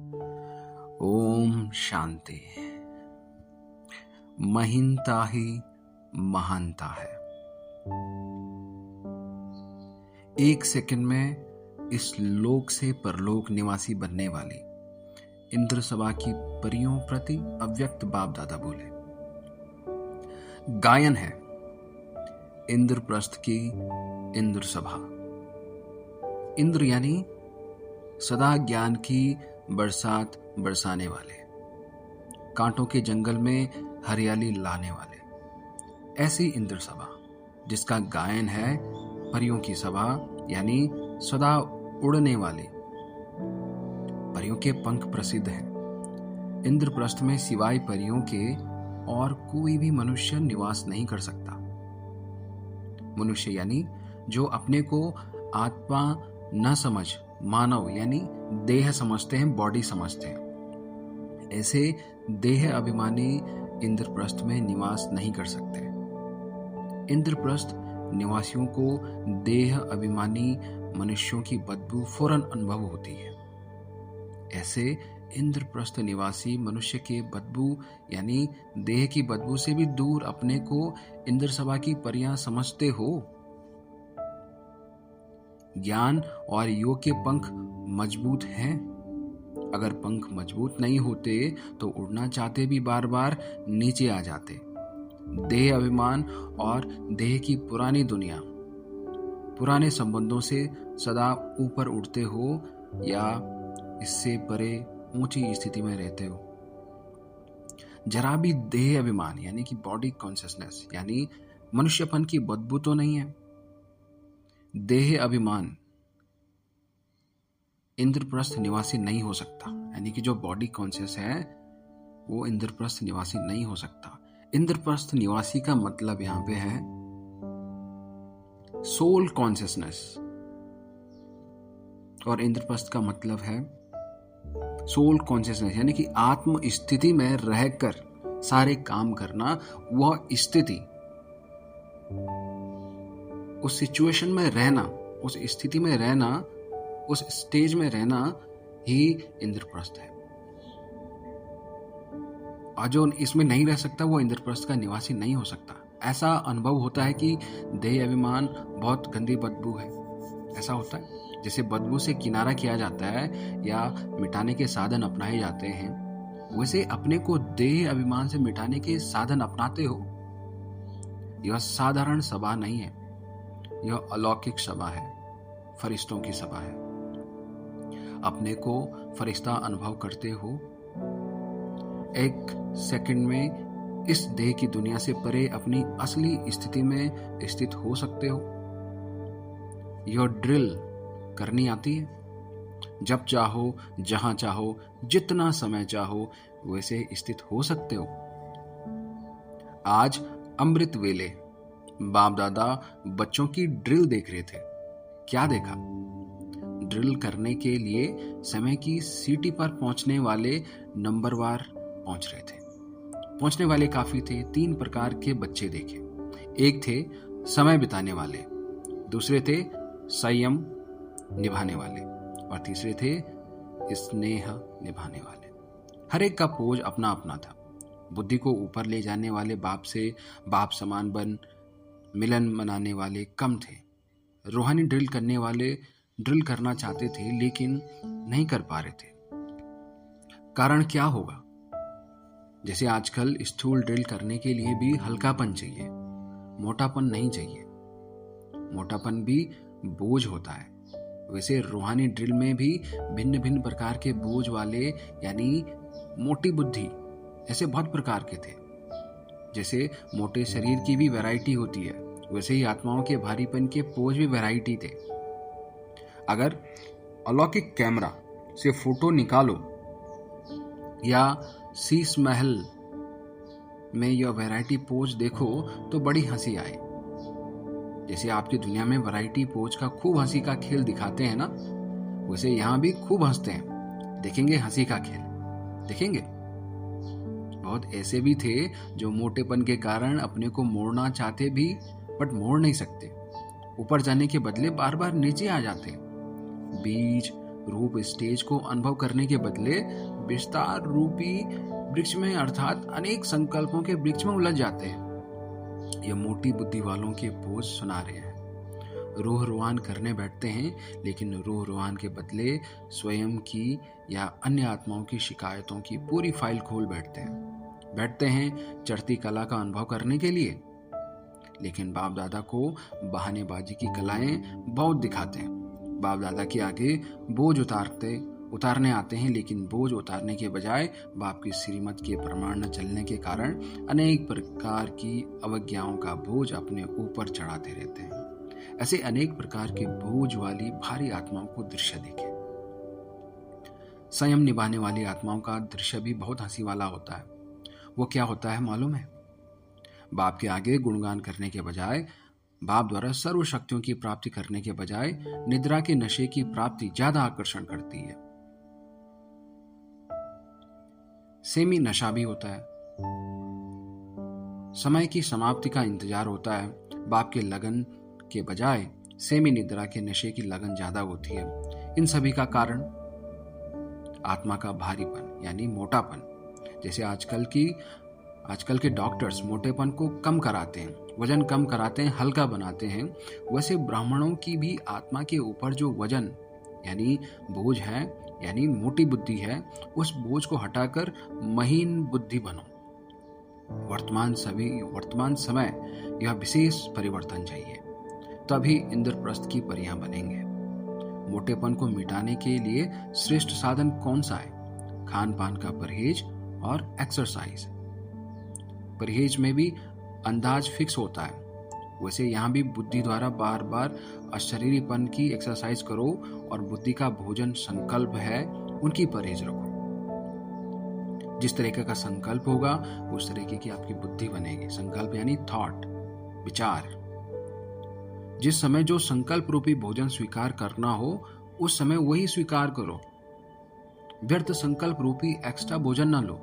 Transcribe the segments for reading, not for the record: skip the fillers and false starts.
ओम शांति। महीनता ही महानता है। एक सेकंड में इस लोक से परलोक निवासी बनने वाली इंद्र सभा की परियों प्रति अव्यक्त बाप दादा बोले। गायन है इंद्रप्रस्थ की इंद्र सभा। इंद्र यानी सदा ज्ञान की बरसात बरसाने वाले, कांटों के जंगल में हरियाली लाने वाले। ऐसी इंद्र सभा जिसका गायन है परियों की सभा, यानी सदा उड़ने वाले। परियों के पंख प्रसिद्ध हैं। इंद्रप्रस्थ में सिवाय परियों के और कोई भी मनुष्य निवास नहीं कर सकता। मनुष्य यानी जो अपने को आत्मा न समझ मानव यानी देह समझते हैं, बॉडी समझते हैं, ऐसे देह अभिमानी इंद्रप्रस्थ में निवास नहीं कर सकते। इंद्रप्रस्थ निवासियों को देह अभिमानी मनुष्यों की बदबू फौरन अनुभव होती है। ऐसे इंद्रप्रस्थ निवासी मनुष्य के बदबू यानी देह की बदबू से भी दूर अपने को इंद्र सभा की परियां समझते हो। ज्ञान और योग के पंख मजबूत हैं। अगर पंख मजबूत नहीं होते तो उड़ना चाहते भी बार बार नीचे आ जाते। देह अभिमान और देह की पुरानी दुनिया, पुराने संबंधों से सदा ऊपर उड़ते हो या इससे परे ऊंची स्थिति में रहते हो। जरा भी देह अभिमान यानी कि बॉडी कॉन्शियसनेस यानी मनुष्यपन की बदबू तो नहीं है। देह अभिमान इंद्रप्रस्थ निवासी नहीं हो सकता, यानी कि जो बॉडी कॉन्शियस है वो इंद्रप्रस्थ निवासी नहीं हो सकता। इंद्रप्रस्थ निवासी का मतलब यहां पे है सोल कॉन्शियसनेस, और इंद्रप्रस्थ का मतलब है सोल कॉन्शियसनेस यानी कि आत्म स्थिति में रहकर सारे काम करना। वह स्थिति, उस सिचुएशन में रहना, उस स्थिति में रहना, उस स्टेज में रहना ही इंद्रप्रस्थ है। और जो इसमें नहीं रह सकता वो इंद्रप्रस्थ का निवासी नहीं हो सकता। ऐसा अनुभव होता है कि देह अभिमान बहुत गंदी बदबू है। ऐसा होता है जैसे बदबू से किनारा किया जाता है या मिटाने के साधन अपनाए जाते हैं, वैसे अपने को देह अभिमान से मिटाने के साधन अपनाते हो। यह साधारण सभा नहीं है, यह अलौकिक सभा है, फरिश्तों की सभा है। अपने को फरिश्ता अनुभव करते हो। एक सेकंड में इस देह की दुनिया से परे अपनी असली स्थिति में स्थित हो सकते हो। यह ड्रिल करनी आती है। जब चाहो, जहां चाहो, जितना समय चाहो वैसे स्थित हो सकते हो। आज अमृत वेले बाप दादा बच्चों की ड्रिल देख रहे थे। क्या देखा? ड्रिल करने के लिए समय की सीटी पर पहुंचने वाले नंबरवार पहुंच रहे थे। पहुंचने वाले काफी थे। 3 प्रकार के बच्चे देखे। एक थे समय बिताने वाले, दूसरे थे संयम निभाने वाले, और तीसरे थे स्नेह निभाने वाले। हर एक का पोज अपना अपना था। बुद्धि को ऊपर ले जाने वाले बाप से बाप समान बन मिलन मनाने वाले कम थे। रूहानी ड्रिल करने वाले ड्रिल करना चाहते थे लेकिन नहीं कर पा रहे थे। कारण क्या होगा? जैसे आजकल स्थूल ड्रिल करने के लिए भी हल्कापन चाहिए, मोटापन नहीं चाहिए। मोटापन भी बोझ होता है। वैसे रूहानी ड्रिल में भी भिन्न भिन्न प्रकार के बोझ वाले यानी मोटी बुद्धि ऐसे बहुत प्रकार के थे। जैसे मोटे शरीर की भी वैरायटी होती है, वैसे ही आत्माओं के भारीपन के पोज भी वैरायटी थे। अगर अलौकिक कैमरा से फोटो निकालो या शीश महल में यह वैरायटी पोज देखो तो बड़ी हंसी आए। जैसे आपकी दुनिया में वैरायटी पोज का खूब हंसी का खेल दिखाते हैं ना, वैसे यहां भी खूब हंसते हैं। देखेंगे हंसी का खेल, देखेंगे। बहुत ऐसे भी थे जो मोटेपन के कारण अपने को मोड़ना चाहते भी बट मोड़ नहीं सकते। ऊपर जाने के बदले बार बार नीचे आ जाते। बीज रूप स्टेज को अनुभव करने के बदले विस्तार रूपी वृक्ष में अर्थात अनेक संकल्पों के वृक्ष में उलझ जाते हैं। ये मोटी बुद्धि वालों के बोझ सुना रहे हैं। रूह रोहान करने बैठते हैं, लेकिन रूह रोहान के बदले स्वयं की या अन्य आत्माओं की शिकायतों की पूरी फाइल खोल बैठते हैं चढ़ती कला का अनुभव करने के लिए। लेकिन बाप दादा को बहानेबाजी की कलाएं बहुत दिखाते हैं। बाप दादा के आगे बोझ उतारने आते हैं, लेकिन बोझ उतारने के बजाय बाप की श्रीमत के प्रमाण न चलने के कारण अनेक प्रकार की अवज्ञाओं का बोझ अपने ऊपर चढ़ाते रहते हैं। ऐसे अनेक प्रकार के बोझ वाली भारी आत्माओं को दृश्य देखें। संयम निभाने वाली आत्माओं का दृश्य भी बहुत हंसी वाला होता है। वो क्या होता है मालूम है? बाप के आगे गुणगान करने के बजाय, बाप द्वारा सर्व शक्तियों की प्राप्ति करने के बजाय निद्रा के नशे की प्राप्ति ज्यादा आकर्षण करती है। सेमी नशा भी होता है। समय की समाप्ति का इंतजार होता है। बाप के लगन के बजाय सेमी निद्रा के नशे की लगन ज्यादा होती है। इन सभी का कारण आत्मा का भारीपन यानी मोटापन। जैसे आजकल के डॉक्टर्स मोटेपन को कम कराते हैं, वजन कम कराते हैं, हल्का बनाते हैं, वैसे ब्राह्मणों की भी आत्मा के ऊपर जो वजन यानी बोझ है, यानी मोटी बुद्धि है, उस बोझ को हटाकर महीन बुद्धि बनो। वर्तमान समय यह विशेष परिवर्तन चाहिए, तभी इंद्रप्रस्थ की परियां बनेंगे। मोटेपन को मिटाने के लिए श्रेष्ठ साधन कौन सा है? खान पान का परहेज और एक्सरसाइज। परहेज में भी अंदाज फिक्स होता है, वैसे यहाँ भी बुद्धि द्वारा बार बार अशरीरीपन की एक्सरसाइज करो और बुद्धि का भोजन संकल्प है उनकी परहेज रखो। जिस तरीके का संकल्प होगा उस तरीके की आपकी बुद्धि बनेगी। संकल्प यानी थॉट, विचार। जिस समय जो संकल्प रूपी भोजन स्वीकार करना हो उस समय वही स्वीकार करो। व्यर्थ संकल्प रूपी एक्स्ट्रा भोजन न लो,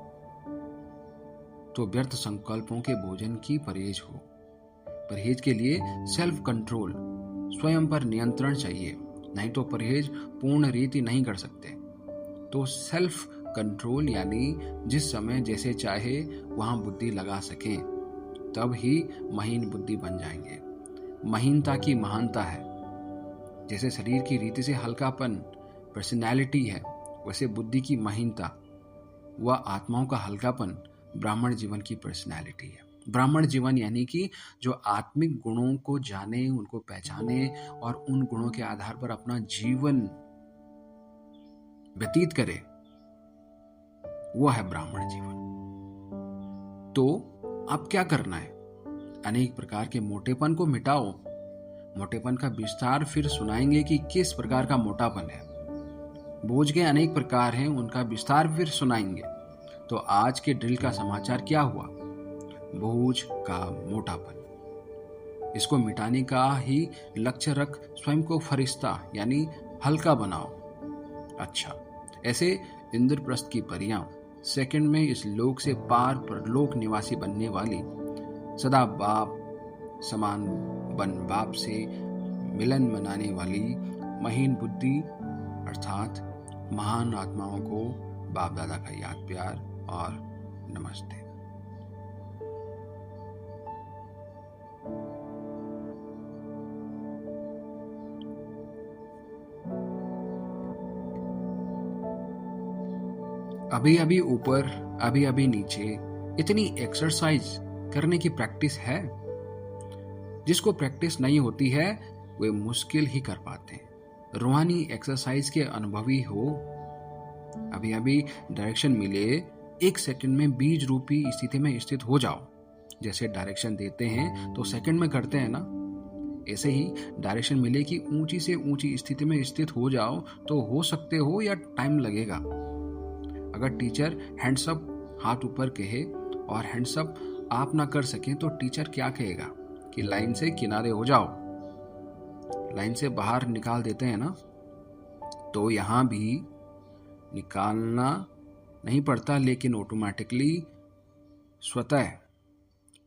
तो व्यर्थ संकल्पों के भोजन की परहेज हो। परहेज के लिए सेल्फ कंट्रोल, स्वयं पर नियंत्रण चाहिए, नहीं तो परहेज पूर्ण रीति नहीं कर सकते। तो सेल्फ कंट्रोल यानी जिस समय जैसे चाहे वहां बुद्धि लगा सकें, तब ही महीन बुद्धि बन जाएंगे। महीनता की महानता है। जैसे शरीर की रीति से हल्कापन पर्सनैलिटी है, वैसे बुद्धि की महीनता व आत्माओं का हल्कापन ब्राह्मण जीवन की पर्सनैलिटी है। ब्राह्मण जीवन यानी कि जो आत्मिक गुणों को जाने, उनको पहचाने और उन गुणों के आधार पर अपना जीवन व्यतीत करे, वो है ब्राह्मण जीवन। तो अब क्या करना है? अनेक प्रकार के मोटेपन को मिटाओ। मोटेपन का विस्तार फिर सुनाएंगे कि किस प्रकार का मोटापन है। बोझ के अनेक प्रकार हैं, उनका विस्तार फिर सुनाएंगे। तो आज के ड्रिल का समाचार क्या हुआ? बोझ का मोटापन। इसको मिटाने का ही लक्ष्य रख स्वयं को फरिश्ता यानी हल्का बनाओ। अच्छा, ऐसे इंद्रप्रस्थ की परियां सेकंड में इस लोक से पार परलोक निवासी बनने वाली, सदा बाप समान बन बाप से मिलन मनाने वाली महीन बुद्धि अर्थात महान आत्माओं को बाप दादा का याद प्यार और नमस्ते। अभी अभी ऊपर, अभी अभी नीचे, इतनी एक्सरसाइज करने की प्रैक्टिस है। जिसको प्रैक्टिस नहीं होती है वे मुश्किल ही कर पाते हैं। रूहानी एक्सरसाइज के अनुभवी हो। अभी अभी डायरेक्शन मिले, 1 सेकंड में बीज रूपी स्थिति में स्थित हो जाओ। जैसे डायरेक्शन देते हैं तो सेकंड में करते हैं ना, ऐसे ही डायरेक्शन मिले कि ऊंची से ऊंची स्थिति में स्थित हो जाओ तो हो सकते हो या टाइम लगेगा। अगर टीचर हैंड्स अप हाथ ऊपर कहे और हैंड्स अप आप ना कर सकें तो टीचर क्या कहेगा कि लाइन से किनारे हो जाओ, लाइन से बाहर निकाल देते हैं ना। तो यहां भी निकालना नहीं पड़ता, लेकिन ऑटोमेटिकली स्वतः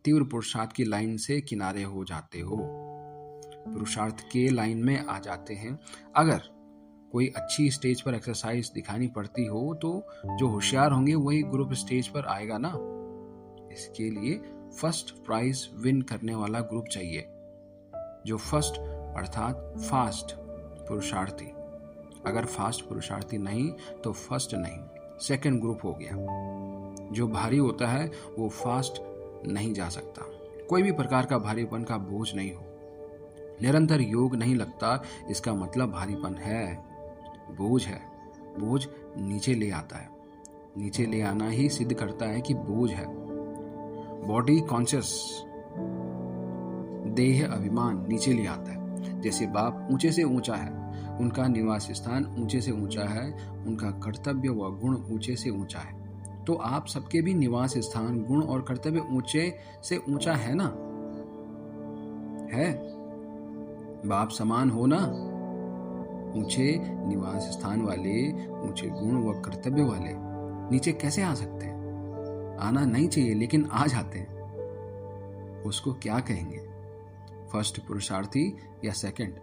तीव्र पुरुषार्थ की लाइन से किनारे हो जाते हो, पुरुषार्थ के लाइन में आ जाते हैं। अगर कोई अच्छी स्टेज पर एक्सरसाइज दिखानी पड़ती हो तो जो होशियार होंगे वही ग्रुप स्टेज पर आएगा ना। इसके लिए फर्स्ट प्राइज विन करने वाला ग्रुप चाहिए, जो फर्स्ट अर्थात फास्ट पुरुषार्थी। अगर फास्ट पुरुषार्थी नहीं तो फर्स्ट नहीं, सेकंड ग्रुप हो गया। जो भारी होता है वो फास्ट नहीं जा सकता। कोई भी प्रकार का भारीपन का बोझ नहीं हो। निरंतर योग नहीं लगता, इसका मतलब भारीपन है, बोझ है। बोझ नीचे ले आता है। नीचे ले आना ही सिद्ध करता है कि बोझ है। बॉडी कॉन्शियस, देह अभिमान नीचे ले आता है। जैसे बाप ऊंचे से ऊंचा है, उनका निवास स्थान ऊंचे से ऊंचा है, उनका कर्तव्य व गुण ऊंचे से ऊंचा है, तो आप सबके भी निवास स्थान, गुण और कर्तव्य ऊंचे से ऊंचा है ना? है। बाप समान हो ना? ऊंचे निवास स्थान वाले, ऊंचे गुण व कर्तव्य वाले नीचे कैसे आ सकते हैं? आना नहीं चाहिए लेकिन आ जाते हैं। उसको क्या कहेंगे, फर्स्ट पुरुषार्थी या सेकंड?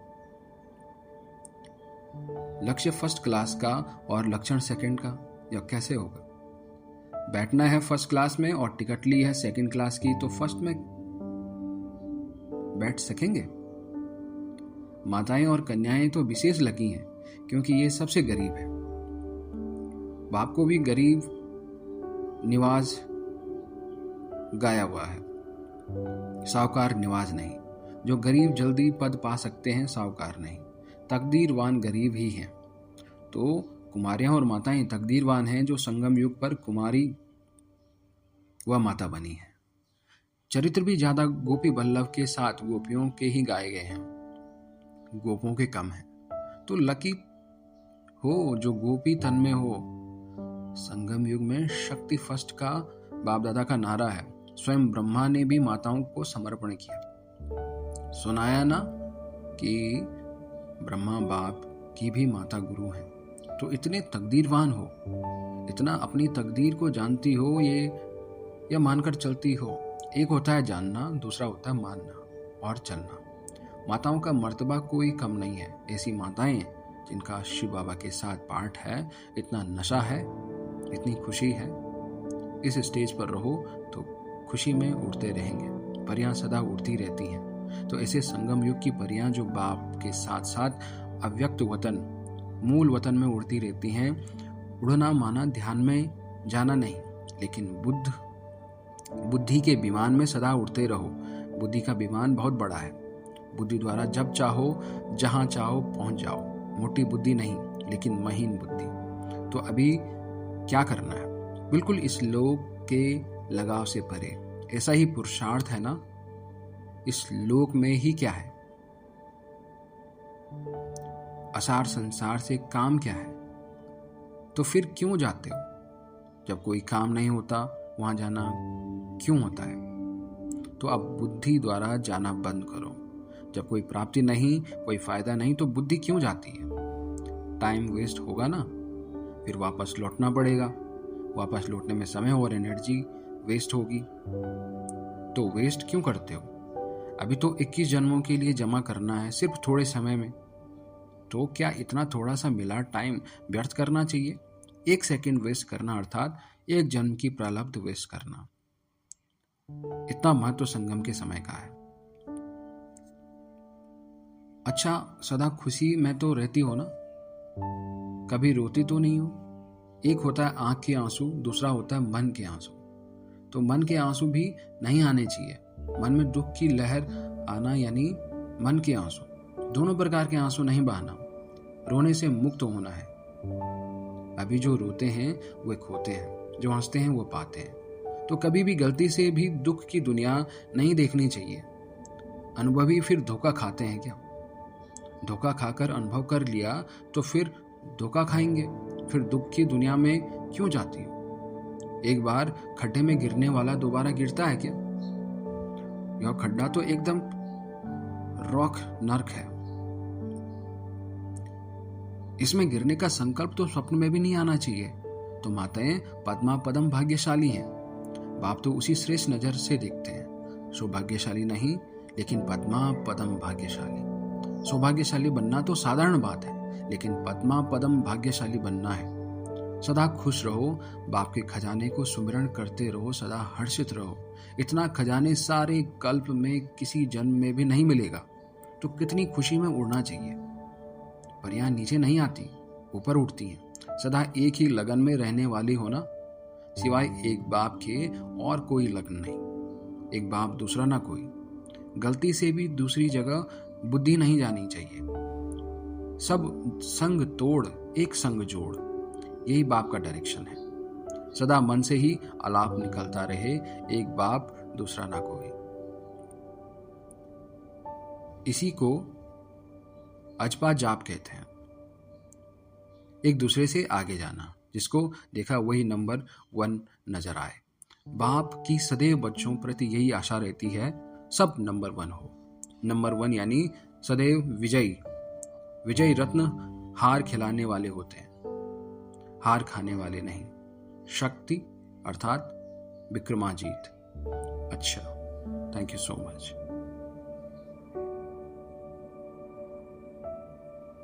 लक्ष्य फर्स्ट क्लास का और लक्षण सेकंड का, या कैसे होगा? बैठना है फर्स्ट क्लास में और टिकट ली है सेकंड क्लास की, तो फर्स्ट में बैठ सकेंगे? माताएं और कन्याएं तो विशेष लगी हैं क्योंकि ये सबसे गरीब है। बाप को भी गरीब निवाज गाया हुआ है, साहूकार निवाज नहीं। जो गरीब जल्दी पद पा सकते हैं, साहूकार नहीं। तकदीरवान गरीब ही हैं। तो कुमारियां और माताएं तकदीरवान हैं जो संगम युग पर कुमारी व माता बनी है। चरित्र भी ज्यादा गोपी बल्लभ के साथ गोपियों के ही गाए गए हैं, गोपों के कम हैं। तो लकी हो जो गोपी तन में हो। संगम युग में शक्ति फर्स्ट का बाप दादा का नारा है। स्वयं ब्रह्मा ने भी माताओं को समर्पण किया। सुनाया ना कि ब्रह्मा बाप की भी माता गुरु है। तो इतने तकदीरवान हो, इतना अपनी तकदीर को जानती हो, ये मानकर चलती हो। एक होता है जानना, दूसरा होता है मानना और चलना। माताओं का मर्तबा कोई कम नहीं है। ऐसी माताएं जिनका शिव बाबा के साथ पाठ है, इतना नशा है, इतनी खुशी है। इस स्टेज पर रहो तो खुशी में उड़ते रहेंगे। परियां सदा उड़ती रहती हैं। तो ऐसे संगम युग की परियां जो बाप के साथ साथ अव्यक्त वतन, मूल वतन में उड़ती रहती हैं। उड़ना माना ध्यान में जाना नहीं, लेकिन बुद्धि के विमान में सदा उड़ते रहो। बुद्धि का विमान बहुत बड़ा है। बुद्धि द्वारा जब चाहो जहां चाहो पहुंच जाओ। मोटी बुद्धि नहीं, लेकिन महीन बुद्धि। तो अभी क्या करना है? बिल्कुल इस लोक के लगाव से परे। ऐसा ही पुरुषार्थ है ना? इस लोक में ही क्या है? असार संसार से काम क्या है? तो फिर क्यों जाते हो? जब कोई काम नहीं होता वहां जाना क्यों होता है? तो अब बुद्धि द्वारा जाना बंद करो। जब कोई प्राप्ति नहीं, कोई फायदा नहीं, तो बुद्धि क्यों जाती है? टाइम वेस्ट होगा ना, फिर वापस लौटना पड़ेगा। वापस लौटने में समय और एनर्जी वेस्ट होगी। तो वेस्ट क्यों करते हो? अभी तो 21 जन्मों के लिए जमा करना है, सिर्फ थोड़े समय में। तो क्या इतना थोड़ा सा मिला टाइम व्यर्थ करना चाहिए? 1 सेकंड वेस्ट करना अर्थात 1 जन्म की प्रारब्ध वेस्ट करना। इतना महत्व संगम के समय का है। अच्छा, सदा खुशी में तो रहती हो ना? कभी रोती तो नहीं हो? एक होता है आंख के आंसू, दूसरा होता है मन के आंसू। तो मन के आंसू भी नहीं आने चाहिए। मन में दुख की लहर आना यानी मन के आंसू। दोनों प्रकार के आंसू नहीं बहाना। रोने से मुक्त होना है। अभी जो रोते हैं वो खोते हैं, जो हंसते हैं वो पाते हैं। तो कभी भी गलती से भी दुख की दुनिया नहीं देखनी चाहिए। अनुभवी फिर धोखा खाते हैं क्या? धोखा खाकर अनुभव कर लिया तो फिर धोखा खाएंगे। फिर दुख की दुनिया में क्यों जाती हो? एक बार खड्डे में गिरने वाला दोबारा गिरता है क्या? यह खड्डा तो एकदम रॉक नर्क है। इसमें गिरने का संकल्प तो स्वप्न में भी नहीं आना चाहिए। तो माताएं पद्मा पदम भाग्यशाली हैं। बाप तो उसी श्रेष्ठ नजर से देखते हैं। सौभाग्यशाली नहीं, लेकिन पद्मा पदम भाग्यशाली। सौभाग्यशाली बनना तो साधारण बात है, लेकिन पद्मा पदम भाग्यशाली बनना है। सदा खुश रहो, बाप के खजाने को सुमिरन करते रहो, सदा हर्षित रहो। इतना खजाने सारे कल्प में किसी जन्म में भी नहीं मिलेगा, तो कितनी खुशी में उड़ना चाहिए। परियां नीचे नहीं आती, ऊपर उठती हैं। सदा एक ही लगन में रहने वाली होना, सिवाय एक बाप के और कोई लगन नहीं। एक बाप दूसरा ना कोई। गलती से भी दूसरी जगह बुद्धि नहीं जानी चाहिए। सब संग तोड़ एक संग जोड़, यही बाप का डायरेक्शन है। सदा मन से ही आलाप निकलता रहे, एक बाप दूसरा ना कोई। इसी को अजपा जाप कहते हैं, एक दूसरे से आगे जाना। जिसको देखा वही नंबर 1 नजर आए। बाप की सदैव बच्चों प्रति यही आशा रहती है, सब नंबर 1 हो। नंबर 1 यानी सदैव विजयी। विजयी रत्न हार खिलाने वाले होते हैं, हार खाने वाले नहीं। शक्ति अर्थात विक्रमाजीत। अच्छा, थैंक यू सो मच।